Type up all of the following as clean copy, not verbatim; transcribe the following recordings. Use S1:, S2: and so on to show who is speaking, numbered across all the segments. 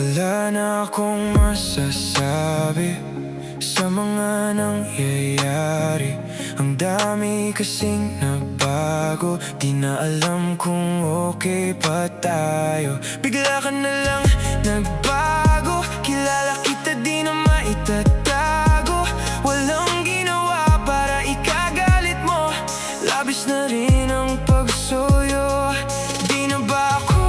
S1: Wala na akong masasabi sa mga nangyayari. Ang dami kasing nagbago, di na alam kung okay pa tayo. Bigla ka na lang nagbago, kilala kita di na maitatago. Walang ginawa para ikagalit mo, labis na rin ang pagsuyo. Di na ba ako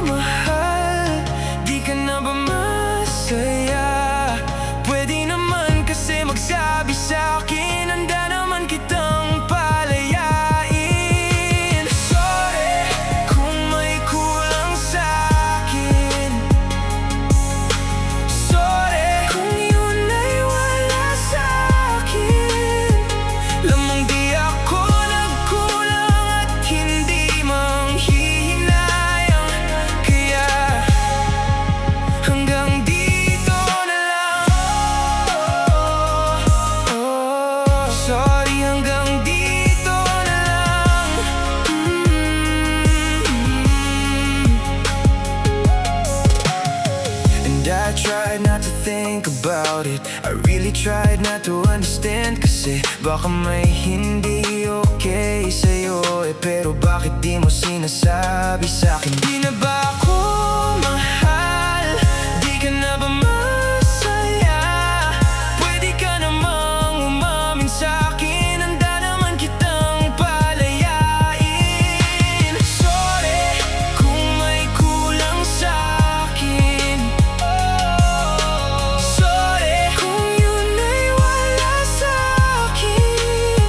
S1: mahal? Di ka na ba masaya? Pwede naman kasi magsabi sa akin, handa naman kitang palayain. Sorry kung may kulang sa akin. Sorry kung yun ay wala sa akin. Lamang di ako nagkulang at hindi manghihinayang. Kaya hanggang dito na lang. Sorry, hanggang dito na lang. And I tried not to think about it, I really tried not to understand. Kasi baka may hindi okay sa'yo pero bakit di mo sinasabi sa'kin? Di na ba ako mahal? Di ka na ba masaya? Pwede ka namang umamin sa'kin, handa naman kitang palayain. Sorry kung may kulang sa'kin. Sorry kung yun ay wala sa'kin.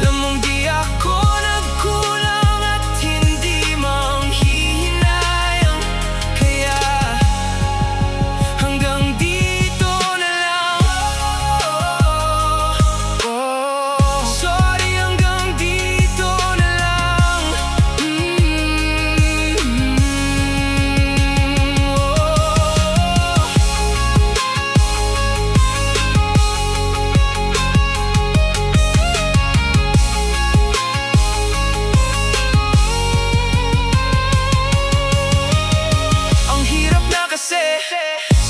S1: Lamang di ako nagkulang at hindi manghihinayang. Kaya hanggang dito na lang. Sorry, hanggang dito na lang. Ang hirap na kasi,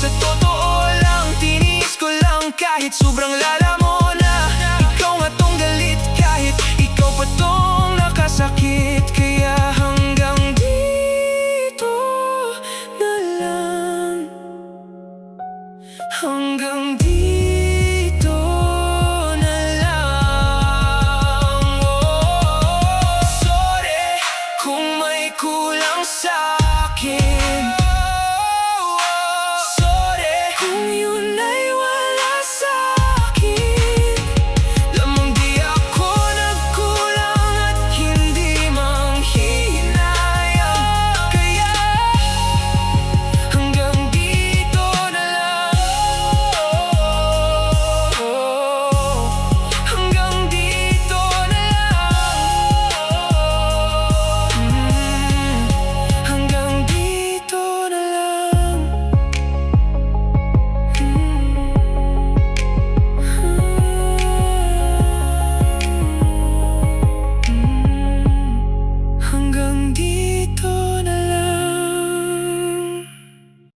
S1: sa totoo lang, tiniis ko lang kahit sobrang lala mo na. Ikaw nga tong galit kahit ikaw pa tong nakasakit. Kaya hanggang dito na lang. Hanggang dito